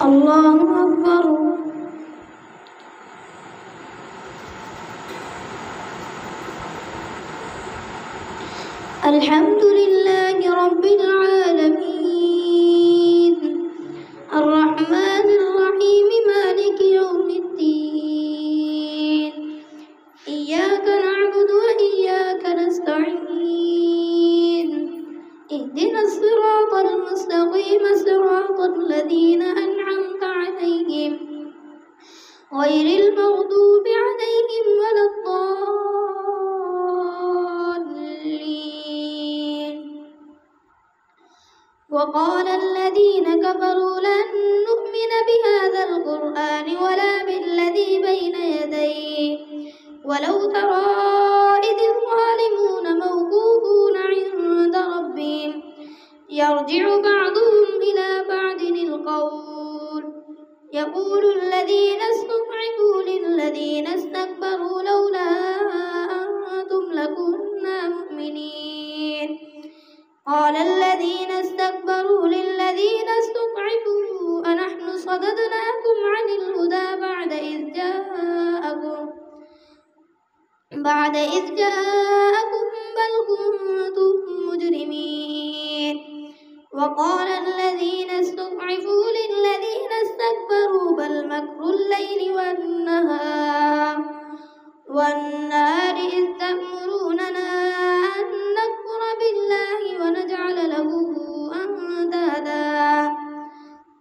الله أكبر. الحمد لله رب العالمين الرحمن الرحيم مالك يوم الدين إياك نعبد وإياك نستعين اهدنا الصراط المستقيم صراط الذين أنعمت عليهم غير المغضوب عليهم ولا الضالين. وقال الذين كفروا لن نؤمن بهذا القرآن ولا بالذي بين يديه ولو ترى إذ الظالمون موقوفون عند ربهم يرجع بعضهم إلى بعض القول يقول الذين استضعفوا للذين استكبروا لولا أنتم لكنا مؤمنين قال الذين استكبروا للذين استضعفوا أنحن صددناكم عن الهدى بعد إذ جاءكم بل كنتم مجرمين. وقال الذين استضعفوا للذين استكبروا بل مكر الليل والنهار إذ تأمروننا أن نكفر بالله ونجعل له أندادا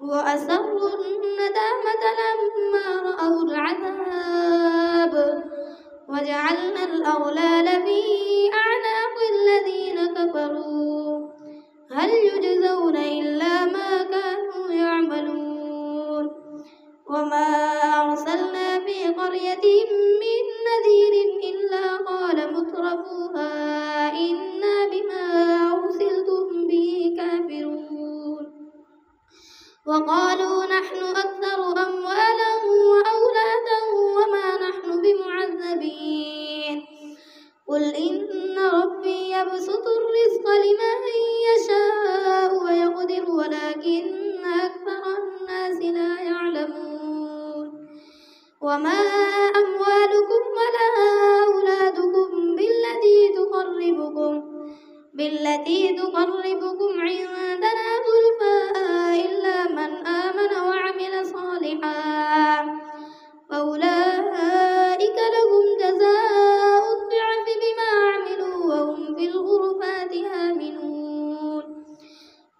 وأسروا الندامة لما رأوا العذاب وجعلنا الأغلال في أعناق الذين كفروا هل يجزون إلا ما كانوا يعملون. وما أرسلنا في قرية من نذير إلا قال مترفوها إنا بما أرسلتم به كافرون وقالوا نحن أكثر أموالا وأولادا وما نحن بمعذبين قل إن ربي يبسط الرزق لمن يشاء ويقدر ولكن أكثر الناس لا يعلمون. وما أموالكم ولا أولادكم بالتي تقربكم عندنا زلفى إلا من آمن وعمل صالحا فأولئك لهم جزاء الضعف بما عملوا وهم في الغرفات آمنون.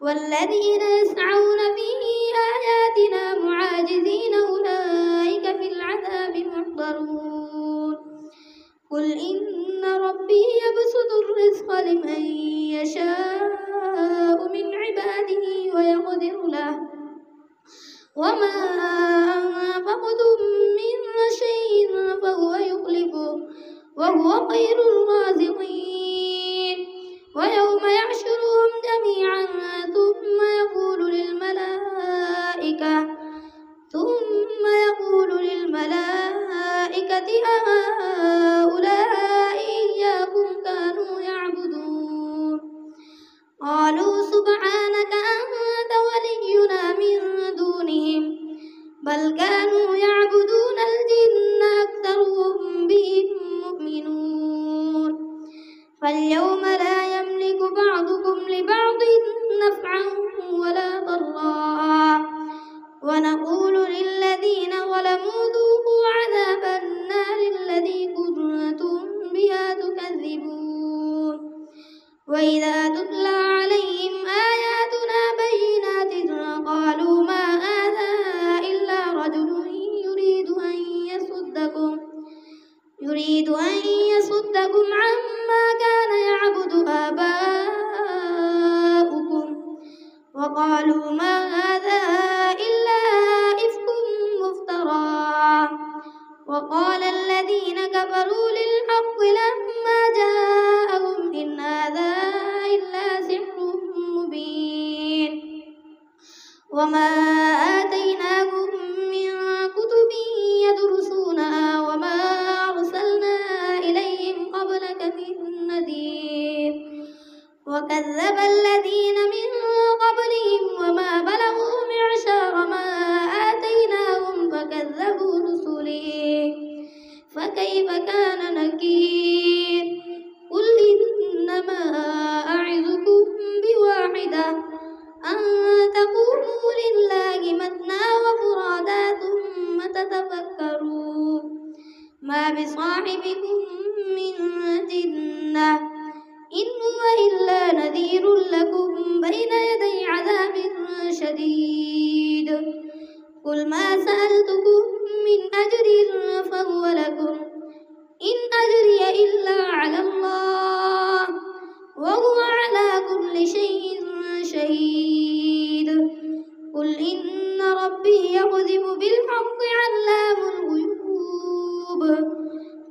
والذين يسعون في آياتنا معاجزين أولئك في العذاب محضرون قل إن ربي يبسط الرزق لمن يشاء من عباده ويقدر له وما أنفقتم من شيء فهو يخلفه وهو خير الرازقين. ويوم يحشرهم جميعا ثم يقول للملائكة أهؤلاء إياكم كانوا يعبدون قالوا سبحانك أنت ولينا من دونهم بل كانوا يعبدون الجن أكثرهم بهم مؤمنون. فاليوم لا يملك بعضكم لبعض نفعا ولا ضرا ونقول للذين ظلموا ذوقوا عذاب النار الذي كنتم بها تكذبون. وإذا تتلى عليهم آياتنا بينات قالوا ما هذا إلا رجل يريد أن يصدكم عما كان يعبد آباؤكم وقالوا ما هذا إلا إفك مفترى. وقال الذين كفروا للحق لما جاءهم إن هذا إلا سحر مبين. وما آتيناهم من كتب يدرسونها وما أرسلنا إليهم قبلك من نذير وكذب الذين من قبلهم وما بلغوا معشار ما أن تقوموا لله مثنى وفرادا ثم تتفكروا ما بصاحبكم من جنة إن هو إلا نذير لكم بين يدي عذاب شديد قل ما سألتكم من أجر فهو لكم إن أجري إلا على الله وهو على كل شيء شهيد قل إن ربي يقذف بالحق علام الغيوب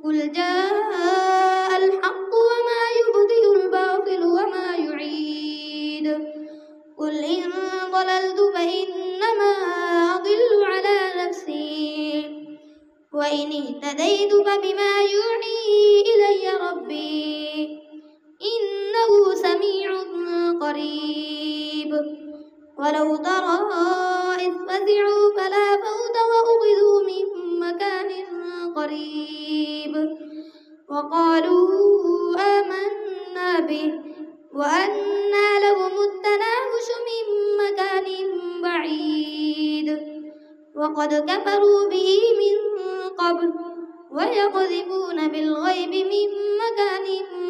قل جاء الحق وما يبدئ الباطل وما يعيد قل إن ضللت فإنما أضل على نفسي وإن اهتديت فبما يوحي إلي ربي إنه سميع قريب ولو ترى إذ فزعوا فلا فوت وأخذوا من مكان قريب وقالوا آمنا به وأنى لهم التناوش من مكان بعيد وقد كفروا به من قبل ويقذفون بالغيب من مكان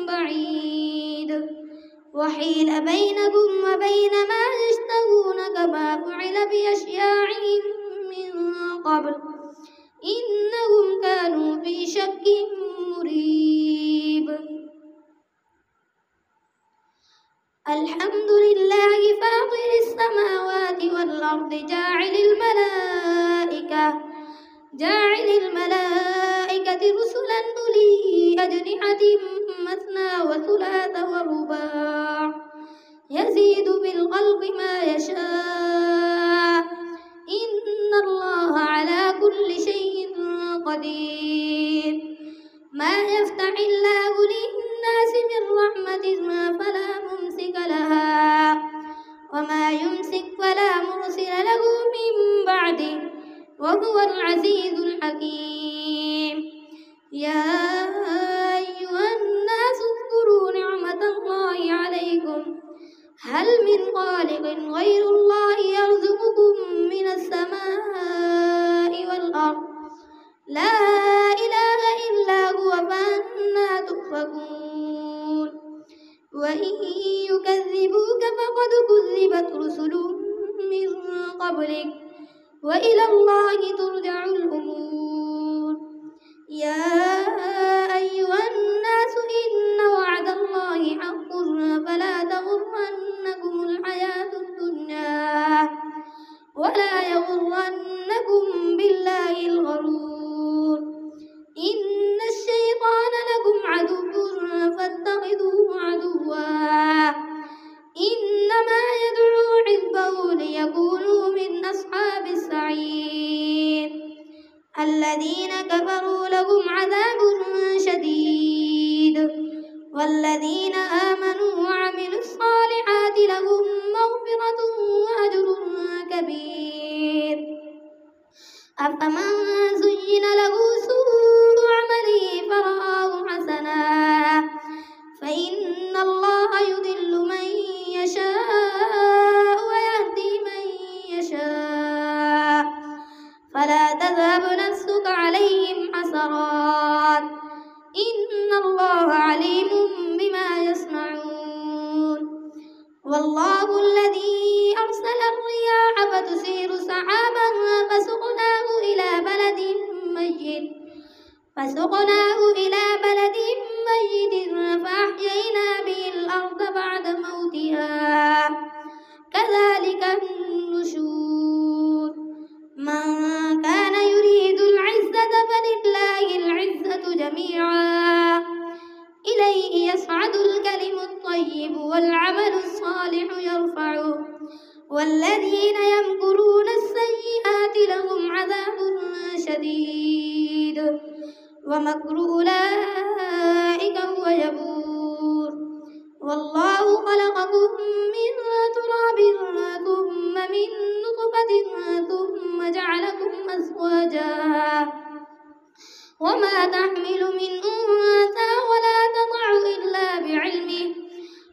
بعيد وحيل بينكم وبين ما يشتهون كما فعل بأشياعهم من قبل إنهم كانوا في شك مريب الحمد لله فاطر السماوات والأرض جاعل الملائكة رسلا أولي أجنحة مثنى وثلاث ورباع يزيد بالخلق ما يشاء إن الله على كل شيء قدير ما يفتح الله للناس من رحمة فلا ممسك لها وما يمسك فلا مرسل له من بعده وهو العزيز الحكيم يا أيها الناس اذكروا نعمة الله عليكم هل من خالق غير الله يرزقكم من السماء والأرض لا إله إلا هو فأنى تؤفكون وإن يكذبوك فقد كذبت رسل من قبلك وإلى الله ترجع الأمور يا أيها الناس إن وعد الله حق فلا تغرنكم الحياة الدنيا ولا يغرنكم بالله الغرور إن الشيطان لكم عدو فاتخذوه عدوا إنما يدعو حزبه ليكونوا من أصحاب السعير الذين كفروا لهم عذاب شديد والذين آمنوا وعملوا الصالحات لهم مغفرة وأجر كبير أفمن زين له سوء عمله فرآه حسنا فإن الله يضل من يشاء ويهدي من يشاء فلا تذهب نفسك عليهم حسرات إن الله عليم بما يصنعون والله الذي أرسل الرياح فتثير سحابا فسقناه إلى بلد ميت فأحيينا به الأرض بعد موتها كذلك النشور من كان يريد العزة فلله العزة جميعا إليه يصعد الكلم الطيب والعمل الصالح يرفعه والذين يمكرون السيئات لهم عذاب شديد ومكر أولئك هو يبور والله خلقكم من تراب ثم من نطفة ثم جعلكم أزواجا وما تحمل من أنثى ولا تضع إلا بعلمه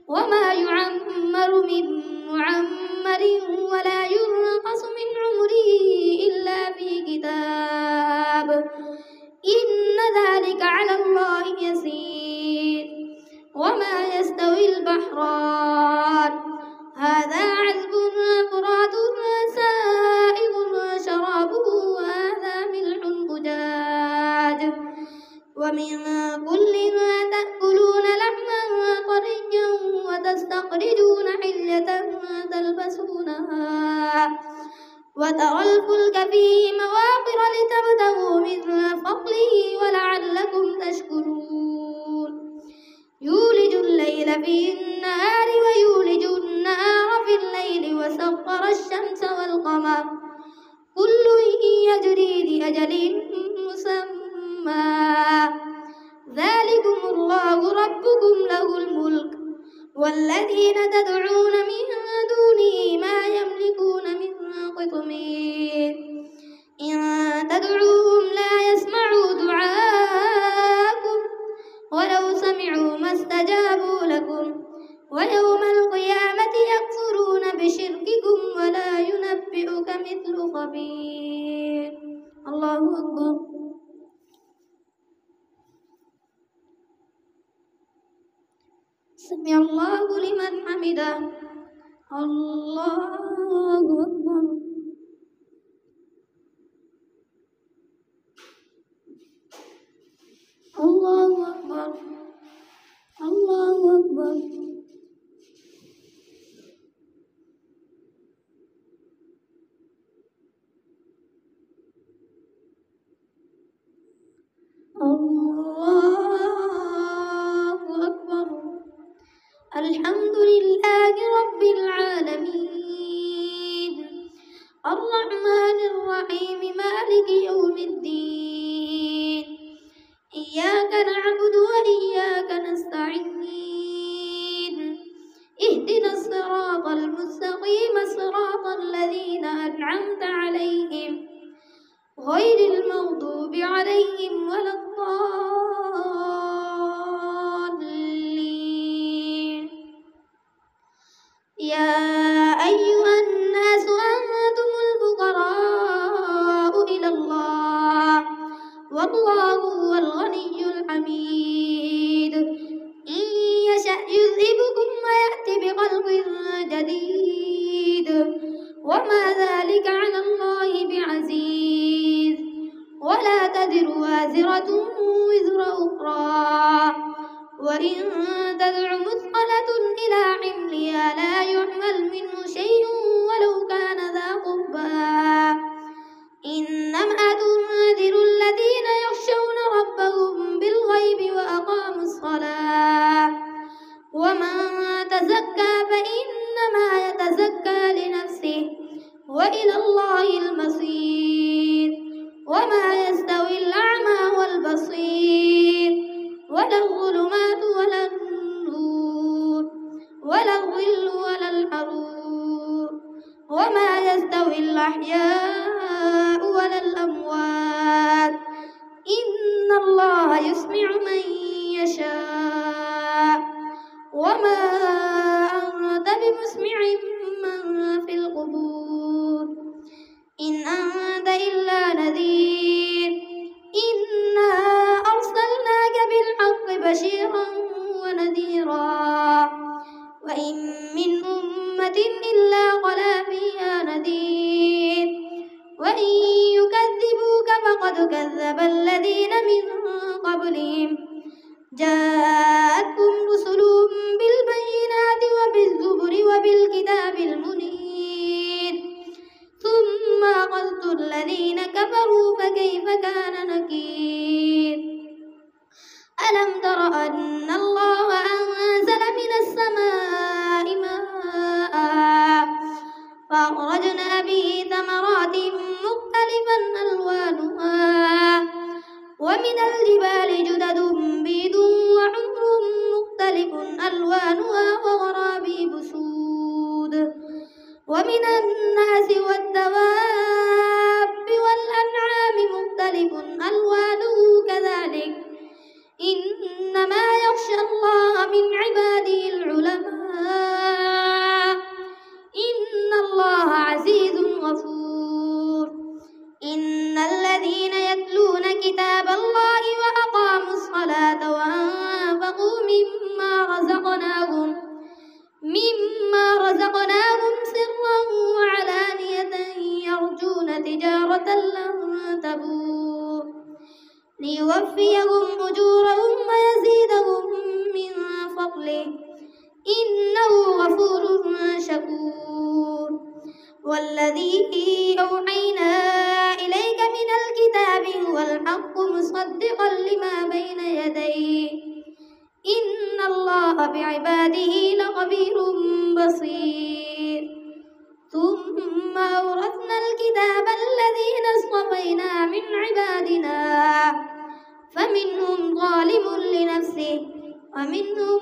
وما يعمر من معمر وترى الفلك فيه مواخر لتبتغوا من فضله ولعلكم تشكرون يولج الليل في النهار ويولج النهار في الليل وسخر الشمس والقمر كل يجري لأجل مسمى ذلكم الله ربكم له الملك والذين تدعون من دونه ما يملكون من قطمير إن تدعوهم لا يسمعوا دعاءكم ولو سمعوا ما استجابوا لكم ويوم القيامة يكفرون بشرككم ولا ينبئك مثل خبير. الله أكبر. سمع الله لمن حمده. الله أكبر. الله أكبر. الله أكبر. الله أكبر. الحمد لله رب العالمين الرحمن الرحيم مالك يوم الدين إياك نعبد وإياك نستعين اهدنا الصراط المستقيم صراط الذين أنعمت عليهم غير المغضوب عليهم ولا الضالين. يا أيها الناس أنتم الفقراء إلى الله والله هو الغني الحميد إن يشأ يذهبكم ويأتي بخلق جديد وما ذلك على الله بعزيز ولا تزر وازرة وزر أخرى وإن تدع مثقلة إلى حملها لا يحمل منه شيء ولو كان ذا قربى إنما تنذر الذين يخشون ربهم بالغيب وأقاموا الصلاة ومن تزكى فإنما يتزكى لنفسه وإلى الله المصير وما يستوي الأعمى والبصير ولا الظلمات ولا النور ولا الظل ولا الحرور وما يستوي الأحياء ولا الأموات إن الله يسمع من يشاء وما أنت بمسمع من في القبور إن أنت إلا نذير إنا أرسلناك بالحق بشيرا ونذيرا وإن من أمة إلا خلا فيها نذير وإن يكذبوك فقد كذب الذين من قبلهم جاءتهم رسلهم بالبينات وبالزبر وبالكتاب المنير ثم أخذت الذين كفروا فكيف كان نكير ألم تر أن الله أنزل من السماء ماء فأخرجنا به ثمرات مختلفا ألوانها ومن الجبال جدد بيض وحمر مختلف ألوانها وغرابيب سود ومن الناس والدواب والأنعام مختلف ألوانه كذلك إنما يخشى الله من عباده العلماء إن الله عزيز غفور إن الذين يتلون كتاب الله وأقاموا الصلاة وأنفقوا مما رزقناهم سرا وعلانية يرجون تجارة لن تبور ليوفيهم أجورهم ويزيدهم من فضله إنه غفور شكور والذي أوحينا إليك من الكتاب هو الحق مصدقا لما بين يديه إن الله بعباده لخبير بصير ثم أورثنا الكتاب الذين اصطفينا من عبادنا فمنهم ظالم لنفسه ومنهم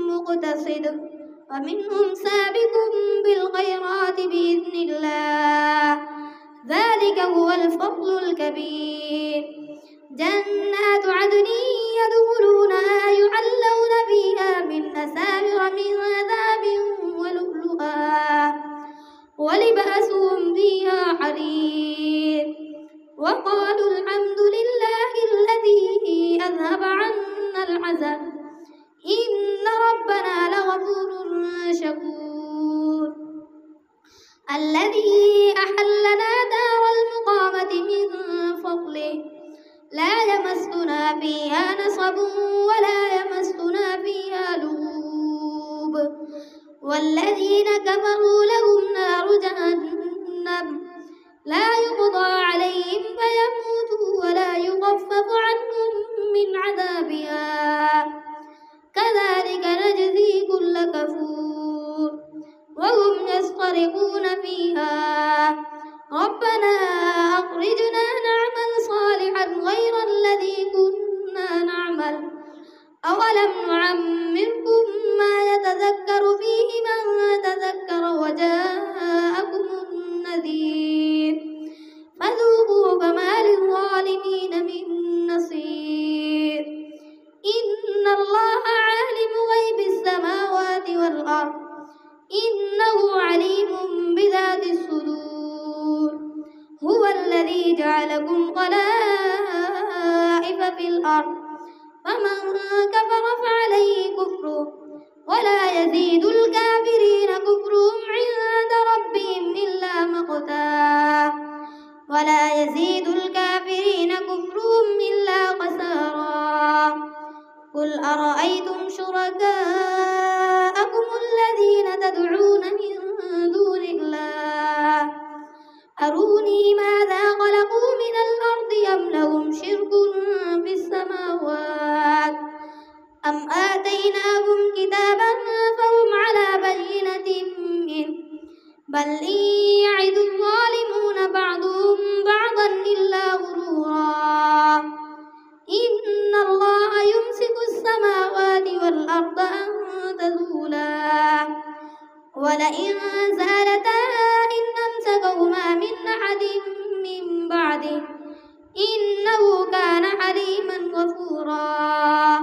مقتصد ومنهم سابق بالخيرات بإذن الله ذلك هو الفضل الكبير جنات عدن يدخلونها يحلون فيها من أساور من ذهب ولؤلؤا ولباسهم فيها حرير وقالوا الحمد لله الذي أذهب عنا الحزن إن ربنا لغفور شكور الذي أحلنا دار المقامة من فضله لا يمسنا فيها نصب ولا يمسنا فيها لغوب والذين كفروا لهم نار جهنم لا يقضى عليهم فيموتوا ولا يخفف عنهم من عذابها كذلك نجزي كل كفور وهم يصطرخون فيها ربنا أخرجنا نعمل صالحا غير الذي كنا نعمل أولم نعمركم ما يتذكر فيه من تذكر وجاءكم النذير فذوقوا فما للظالمين من نصير إن الله عالم غيب السماوات والأرض إنه عليم بذات الصدور هو الذي جعلكم خلائف في الأرض فمن كفر فعليه كفره ولا يزيد الكافرين كفرهم عند ربهم إلا مقتا ولا يزيد الكافرين كفرهم إلا خسارا قل أرأيتم شركاءكم الذين تدعون من دون الله أروني ماذا خلقوا من الأرض أم لهم شرك في السماوات أم آتيناهم كتابا فهم على بينة منه بل إن يعد الظالمون بعضهم بعضا إلا غرورا إن الله يمسك السماوات والأرض أن تزولا ولئن زالتا إن أمسكهما من أحد من بعده إنه كان حليما غفورا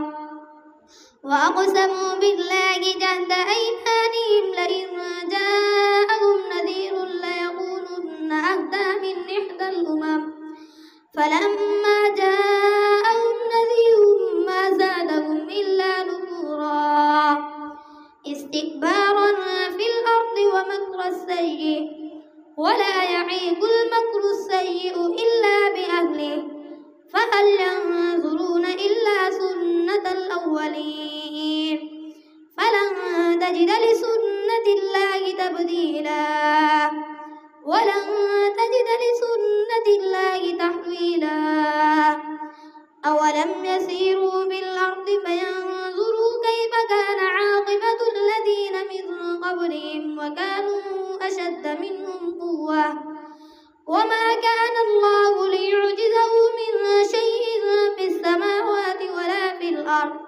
وأقسموا بالله جهد أيمانهم لئن جاءهم نذير ليكونن أهدى من إحدى الأمم فلما جاءهم نذير ما زادهم إلا نفورا استكبارا في الأرض ومكر السيء ولا يحيق المكر السيء إلا بأهله فهل ينظرون إلا سنة الأولين فلن تجد لسنة الله تبديلا ولن تجد لسنة الله تحويلا أولم يسيروا في الأرض فينظروا كيف كان عاقبة الذين من قبلهم وكانوا أشد منهم قوة وما كان الله ليعجزه من شيء في السماوات ولا في الأرض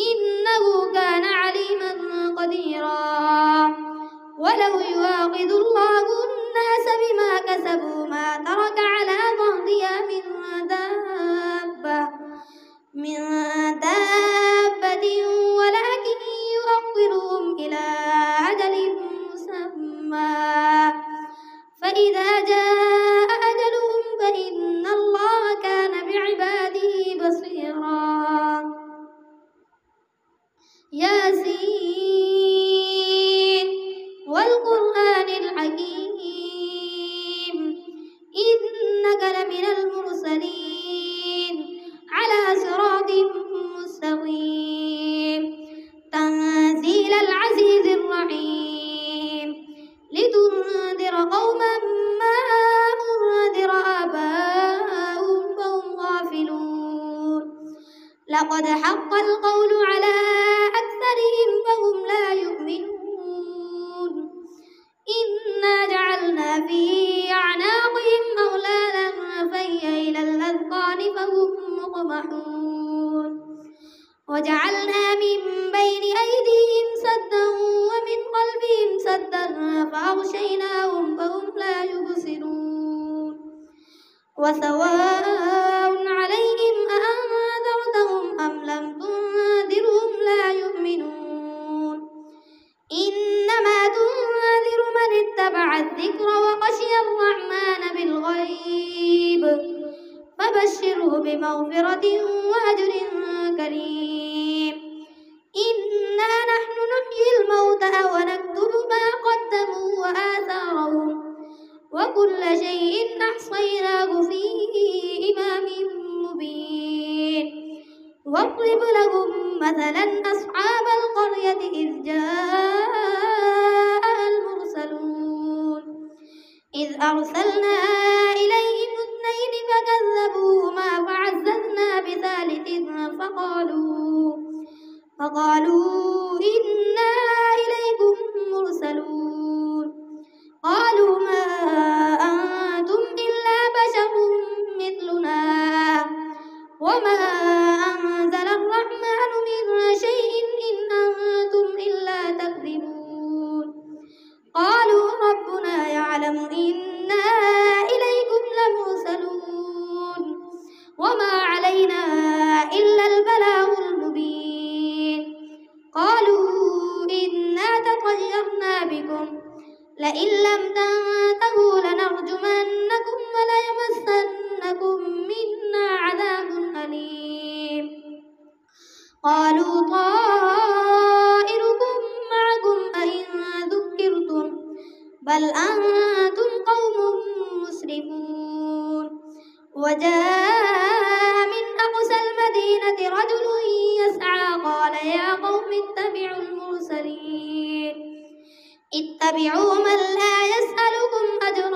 إنه كان عليما قديرا ولو يؤاخذ الله الناس بما كسبوا ما ترك على ظهرها من دابة ولكن يؤخرهم إلى أجل مسمى فإذا جاء أجلهم فإن الله كان بعباده بصيرا ياسين والقرآن الحكيم إنك لمن المرسلين على صراط مستقيم تنزيل العزيز الرحيم لتنذر قوما لقد حق القول على أكثرهم فهم لا يؤمنون إنا جعلنا في أعناقهم أغلالا فهي إلى الأذقان فهم مقمحون وجعلنا من بين أيديهم سدا ومن خلفهم سدا فأغشيناهم فهم لا يبصرون وسواء عليهم أأنذرتهم أم لم تنذرهم لا يؤمنون إنما تنذر من اتبع الذكر وخشي الرحمن بالغيب فبشره بمغفرة وأجر كريم إنا نحن نحيي الموتى ونكتب ما قدموا وآثارهم وكل شيء أحصيناه في إمام مبين واضرب لهم مثلا أصحاب القرية إذ جاء المرسلون إذ أرسلنا إليهم اثنين فكذبوهما فعززنا بثالث فقالوا إنا إليكم مرسلون قالوا ما أنتم إلا بشر مثلنا وما أنزل الرحمن من شيء إن أنتم إلا تكذبون قالوا ربنا يعلم إنا إليكم لمرسلون وما علينا إلا البلاغ المبين قالوا إنا تطيرنا بكم لئن لم تنتهوا لنرجمنكم وليمسنكم منا عذاب أليم قالوا طائركم معكم أئن ذكرتم بل أنتم قوم مسرفون وجاء من أقصى المدينة رجل يسعى قال يا قوم اتبعوا المرسلين اتبعوا من لا يسألكم أجرا